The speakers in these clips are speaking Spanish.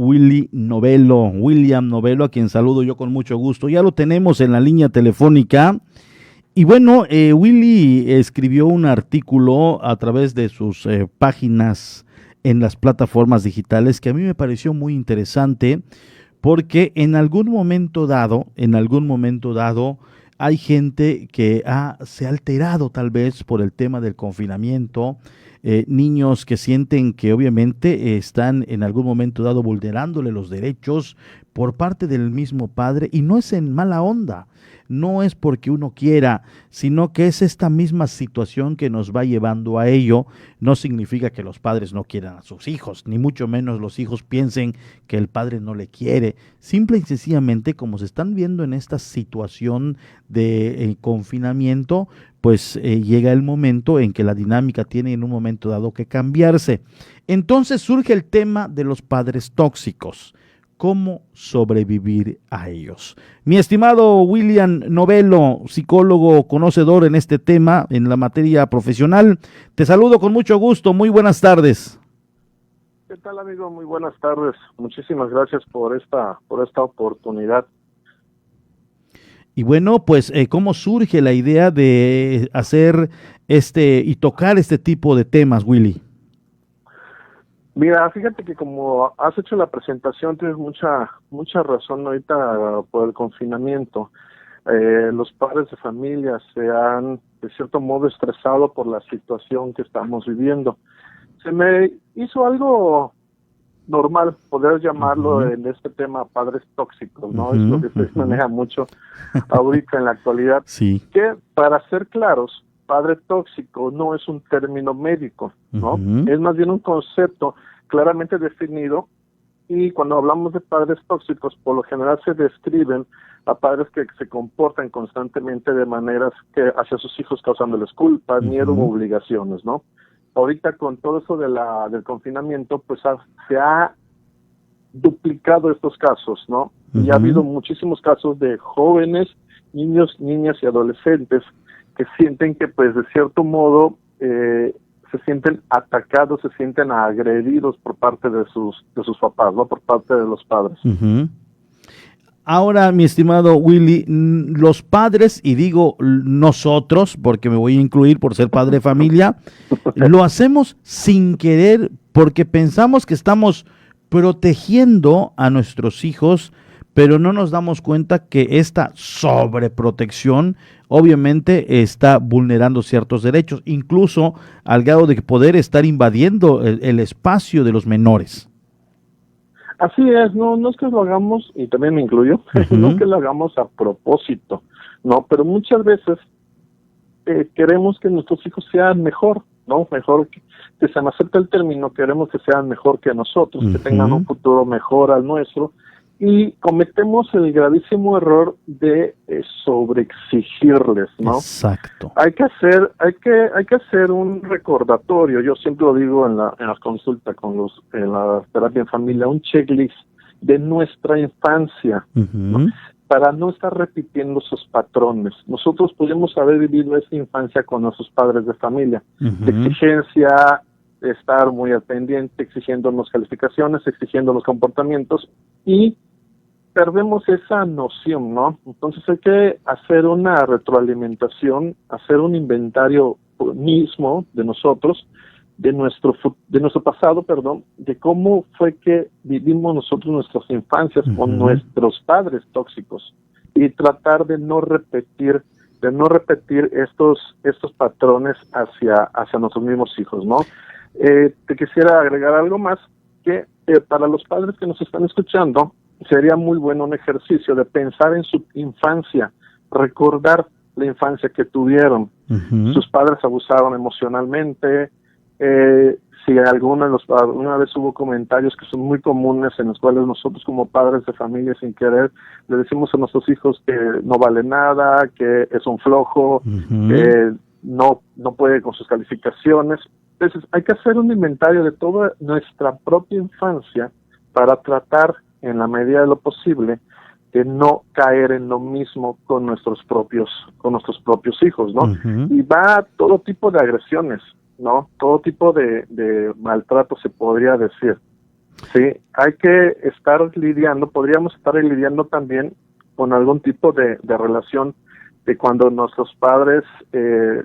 William Novelo, a quien saludo yo con mucho gusto. Ya lo tenemos en la línea telefónica. Y bueno, Willy escribió un artículo a través de sus páginas en las plataformas digitales que a mí me pareció muy interesante porque en algún momento dado, hay gente que se ha alterado tal vez por el tema del confinamiento, niños que sienten que obviamente están en algún momento dado vulnerándole los derechos por parte del mismo padre, y no es en mala onda, no es porque uno quiera, sino que es esta misma situación que nos va llevando a ello. No significa que los padres no quieran a sus hijos, ni mucho menos los hijos piensen que el padre no le quiere. Simple y sencillamente, como se están viendo en esta situación de confinamiento, pues llega el momento en que la dinámica tiene en un momento dado que cambiarse. Entonces surge el tema de los padres tóxicos. ¿Cómo sobrevivir a ellos? Mi estimado William Novelo, psicólogo conocedor en este tema, en la materia profesional, te saludo con mucho gusto. Muy buenas tardes. ¿Qué tal, amigo? Muy buenas tardes. Muchísimas gracias por esta oportunidad. Y bueno, pues, ¿cómo surge la idea de hacer y tocar este tipo de temas, Willy? Mira, fíjate que como has hecho la presentación, tienes mucha razón ahorita por el confinamiento. Los padres de familia se han, de cierto modo, estresado por la situación que estamos viviendo. Se me hizo algo normal poder llamarlo en este tema padres tóxicos, ¿no? Es lo que se maneja mucho ahorita en la actualidad. Sí. Que, para ser claros, padre tóxico no es un término médico, ¿no? Es más bien un concepto claramente definido, y cuando hablamos de padres tóxicos, por lo general se describen a padres que se comportan constantemente de maneras que hacia sus hijos causándoles culpa, miedo u obligaciones, ¿no? Ahorita con todo eso del confinamiento, pues se ha duplicado estos casos, ¿no? Y ha habido muchísimos casos de jóvenes, niños, niñas y adolescentes que sienten que, pues, de cierto modo, se sienten atacados, se sienten agredidos por parte de sus papás, ¿no? Por parte de los padres. Ahora, mi estimado Willy, los padres, y digo nosotros, porque me voy a incluir por ser padre de familia, lo hacemos sin querer porque pensamos que estamos protegiendo a nuestros hijos, pero no nos damos cuenta que esta sobreprotección obviamente está vulnerando ciertos derechos, incluso al grado de poder estar invadiendo el espacio de los menores. Así es, no es que lo hagamos, y también me incluyo, no es que lo hagamos a propósito, no, pero muchas veces queremos que nuestros hijos sean mejor, ¿no? Mejor, que se me acepta el término, queremos que sean mejor que nosotros, que tengan un futuro mejor al nuestro, y cometemos el gravísimo error de sobreexigirles, ¿no? Exacto. Hay que hacer un recordatorio. Yo siempre lo digo en la consulta en la terapia en familia, un checklist de nuestra infancia, ¿no? Para no estar repitiendo esos patrones. Nosotros pudimos haber vivido esa infancia con nuestros padres de familia, de exigencia, de estar muy al pendiente, exigiéndonos calificaciones, exigiéndonos comportamientos, y perdemos esa noción, ¿no? Entonces hay que hacer una retroalimentación, hacer un inventario mismo de nosotros, de nuestro pasado, de cómo fue que vivimos nosotros nuestras infancias con nuestros padres tóxicos, y tratar de no repetir estos patrones hacia nuestros mismos hijos, ¿no? Te quisiera agregar algo más, que para los padres que nos están escuchando, sería muy bueno un ejercicio de pensar en su infancia, recordar la infancia que tuvieron. Sus padres abusaron emocionalmente, si alguna vez hubo comentarios que son muy comunes, en los cuales nosotros como padres de familia sin querer le decimos a nuestros hijos que no vale nada, que es un flojo, que no puede con sus calificaciones. Entonces hay que hacer un inventario de toda nuestra propia infancia para tratar, en la medida de lo posible, de no caer en lo mismo con nuestros propios hijos, ¿no? Y va a todo tipo de agresiones, ¿no? Todo tipo de maltrato, se podría decir. Sí, hay que estar lidiando, podríamos estar lidiando también con algún tipo de relación de cuando nuestros padres,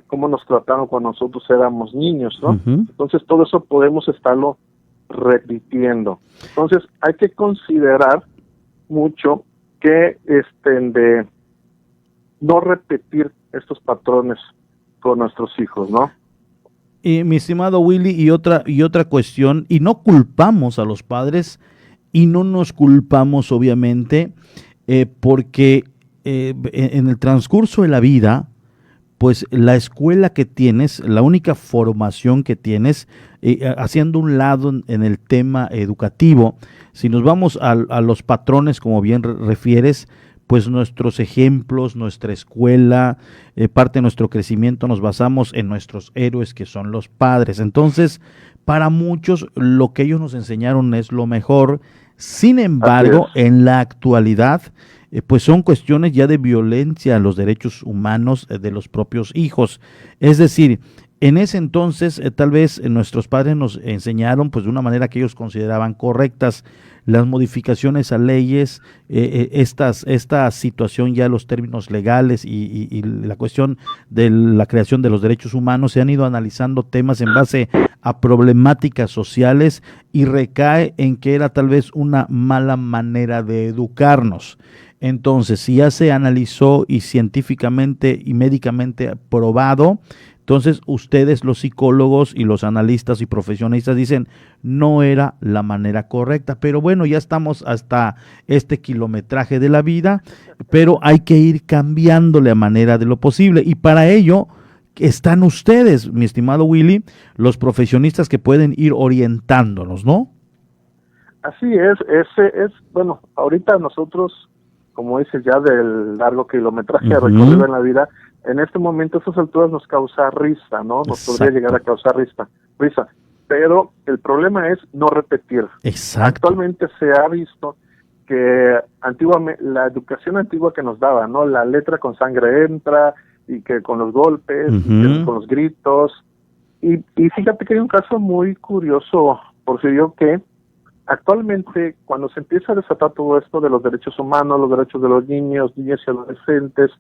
cómo nos trataron cuando nosotros éramos niños, ¿no? Ujú. Entonces todo eso podemos estarlo repitiendo. Entonces hay que considerar mucho que de no repetir estos patrones con nuestros hijos, ¿no? Y mi estimado Willy, y otra cuestión, y no culpamos a los padres, y no nos culpamos, obviamente, porque en el transcurso de la vida, pues la escuela que tienes, la única formación que tienes, haciendo un lado en el tema educativo, si nos vamos a los patrones, como bien refieres, pues nuestros ejemplos, nuestra escuela, parte de nuestro crecimiento nos basamos en nuestros héroes que son los padres. Entonces, para muchos lo que ellos nos enseñaron es lo mejor. Sin Así es. embargo, en la actualidad, pues son cuestiones ya de violencia a los derechos humanos de los propios hijos. Es decir, en ese entonces tal vez nuestros padres nos enseñaron pues de una manera que ellos consideraban correctas las modificaciones a leyes, esta situación ya los términos legales y la cuestión de la creación de los derechos humanos, se han ido analizando temas en base a problemáticas sociales y recae en que era tal vez una mala manera de educarnos. Entonces, si ya se analizó y científicamente y médicamente probado, entonces ustedes los psicólogos y los analistas y profesionistas dicen no era la manera correcta, pero bueno, ya estamos hasta este kilometraje de la vida, pero hay que ir cambiándole a manera de lo posible y para ello están ustedes, mi estimado Willy, los profesionistas que pueden ir orientándonos, ¿no? Así es, bueno, ahorita nosotros, como dices ya del largo kilometraje recorrido en la vida, en este momento a esas alturas nos causa risa, ¿no? Nos podría llegar a causar risa, pero el problema es no repetir. Exacto. Actualmente se ha visto que antiguamente, la educación antigua que nos daba, ¿no? La letra con sangre entra, y que con los golpes, y que con los gritos, y fíjate que hay un caso muy curioso, Porfirio, que actualmente, cuando se empieza a desatar todo esto de los derechos humanos, los derechos de los niños, niñas y adolescentes,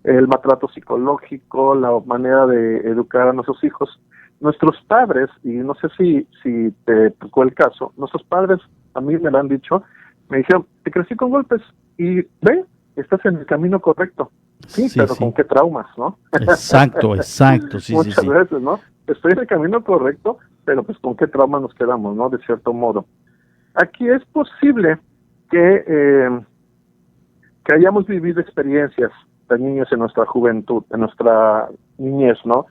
el maltrato psicológico, la manera de educar a nuestros hijos, nuestros padres, y no sé si te tocó el caso, nuestros padres a mí me lo han dicho, me dijeron, te crecí con golpes, y ve, estás en el camino correcto. Sí, pero con qué traumas, ¿no? Exacto, sí, Muchas veces, ¿no? Estoy en el camino correcto, pero pues con qué traumas nos quedamos, ¿no? De cierto modo. Aquí es posible que hayamos vivido experiencias de niños en nuestra juventud, en nuestra niñez, ¿no?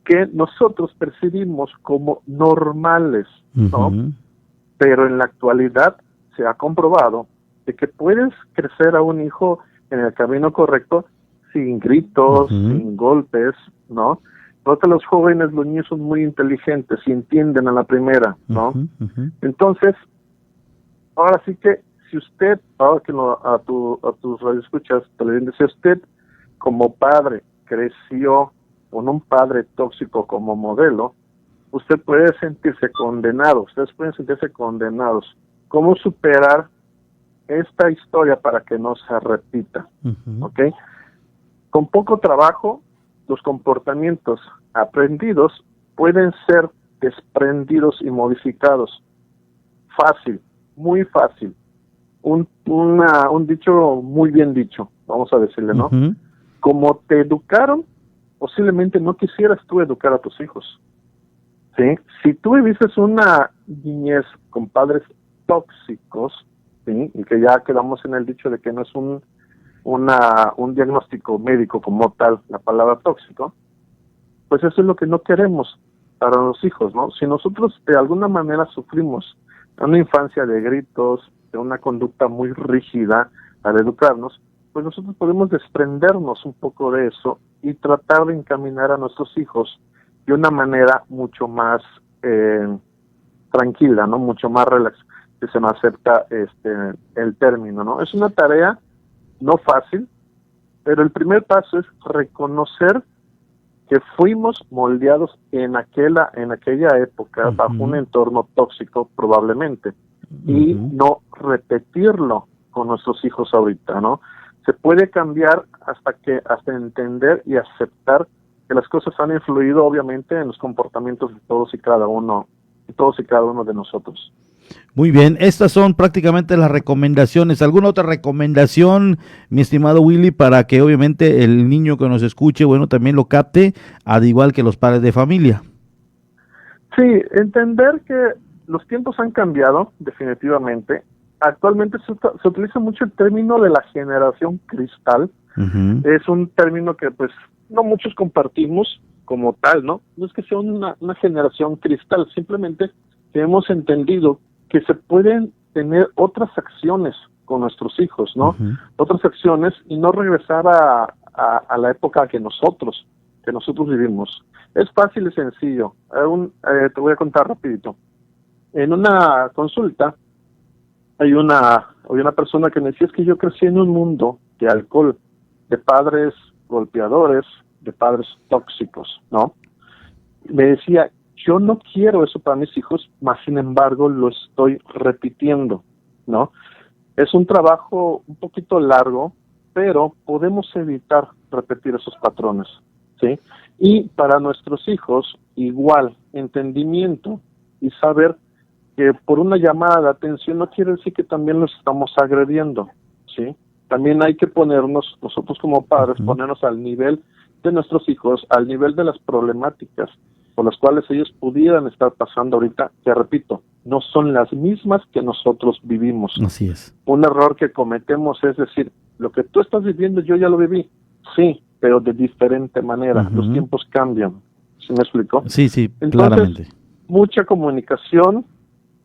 Que nosotros percibimos como normales, ¿no? Pero en la actualidad se ha comprobado de que puedes crecer a un hijo en el camino correcto sin gritos, sin golpes, ¿no? Entonces los jóvenes, los niños son muy inteligentes y entienden a la primera, ¿no? Entonces, ahora sí que si usted, ahora que a tus radioescuchas, si usted como padre creció con un padre tóxico como modelo, usted puede sentirse condenado, ustedes pueden sentirse condenados. ¿Cómo superar esta historia para que no se repita? ¿Ok? Con poco trabajo, los comportamientos aprendidos pueden ser desprendidos y modificados. Fácil, muy fácil. Un dicho muy bien dicho, vamos a decirle, ¿no? Como te educaron, posiblemente no quisieras tú educar a tus hijos. ¿Sí? Si tú viviste una niñez con padres tóxicos, ¿sí? Y que ya quedamos en el dicho de que no es un diagnóstico médico como tal, la palabra tóxico, pues eso es lo que no queremos para los hijos, ¿no? Si nosotros de alguna manera sufrimos una infancia de gritos, de una conducta muy rígida al educarnos, pues nosotros podemos desprendernos un poco de eso y tratar de encaminar a nuestros hijos de una manera mucho más tranquila, ¿no? Mucho más relax, que se me acepta el término, ¿no? Es una tarea no fácil, pero el primer paso es reconocer que fuimos moldeados en aquella época bajo un entorno tóxico probablemente. y no repetirlo con nuestros hijos ahorita, ¿no? Se puede cambiar hasta entender y aceptar que las cosas han influido obviamente en los comportamientos de todos y cada uno de nosotros. Muy bien, estas son prácticamente las recomendaciones. ¿Alguna otra recomendación, mi estimado Willy, para que obviamente el niño que nos escuche, bueno, también lo capte, al igual que los padres de familia? Sí, entender que los tiempos han cambiado definitivamente. Actualmente se utiliza mucho el término de la generación cristal. Es un término que pues no muchos compartimos como tal, ¿no? No es que sea una generación cristal, simplemente que hemos entendido que se pueden tener otras acciones con nuestros hijos, ¿no? Otras acciones y no regresar a la época que nosotros vivimos. Es fácil y sencillo. Te voy a contar rapidito. En una consulta hay una persona que me decía, es que yo crecí en un mundo de alcohol, de padres golpeadores, de padres tóxicos, ¿no? Me decía, yo no quiero eso para mis hijos, mas sin embargo lo estoy repitiendo, ¿no? Es un trabajo un poquito largo, pero podemos evitar repetir esos patrones, ¿sí? Y para nuestros hijos, igual, entendimiento y saber que por una llamada de atención no quiere decir que también los estamos agrediendo, ¿sí? También hay que ponernos, nosotros como padres, ponernos al nivel de nuestros hijos, al nivel de las problemáticas por las cuales ellos pudieran estar pasando ahorita, que repito, no son las mismas que nosotros vivimos. Así es. Un error que cometemos es decir, lo que tú estás viviendo yo ya lo viví, sí, pero de diferente manera, los tiempos cambian, ¿sí me explico? Sí, entonces, claramente. Mucha comunicación,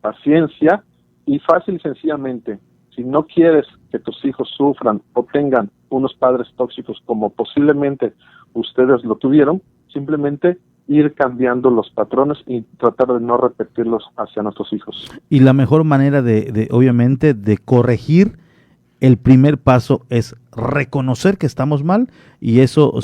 paciencia y fácil y sencillamente, si no quieres que tus hijos sufran o tengan unos padres tóxicos como posiblemente ustedes lo tuvieron, simplemente ir cambiando los patrones y tratar de no repetirlos hacia nuestros hijos. Y la mejor manera obviamente, de corregir, el primer paso es reconocer que estamos mal, y eso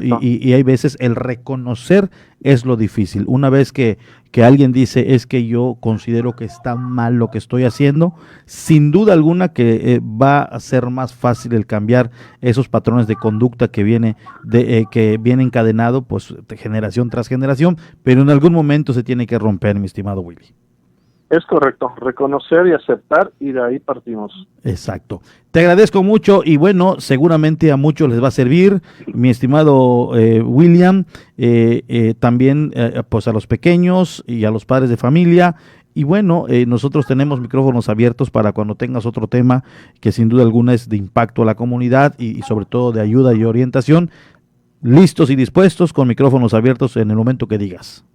y hay veces el reconocer es lo difícil. Una vez que alguien dice, es que yo considero que está mal lo que estoy haciendo, sin duda alguna que va a ser más fácil el cambiar esos patrones de conducta que viene encadenado pues de generación tras generación, pero en algún momento se tiene que romper, mi estimado Willy. Es correcto, reconocer y aceptar, y de ahí partimos. Exacto. Te agradezco mucho y bueno, seguramente a muchos les va a servir, mi estimado William, también pues a los pequeños y a los padres de familia. Y bueno, nosotros tenemos micrófonos abiertos para cuando tengas otro tema que sin duda alguna es de impacto a la comunidad y sobre todo de ayuda y orientación. Listos y dispuestos, con micrófonos abiertos en el momento que digas.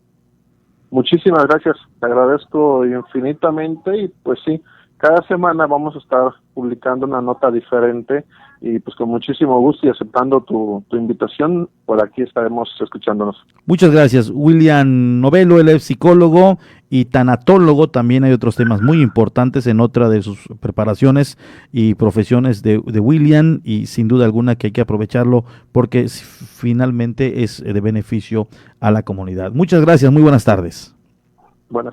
Muchísimas gracias, te agradezco infinitamente, y pues sí, cada semana vamos a estar publicando una nota diferente, y pues con muchísimo gusto y aceptando tu invitación, por aquí estaremos escuchándonos. Muchas gracias, William Novelo, él es psicólogo y tanatólogo. También hay otros temas muy importantes en otra de sus preparaciones y profesiones de William, y sin duda alguna que hay que aprovecharlo porque finalmente es de beneficio a la comunidad. Muchas gracias, muy buenas tardes. Buenas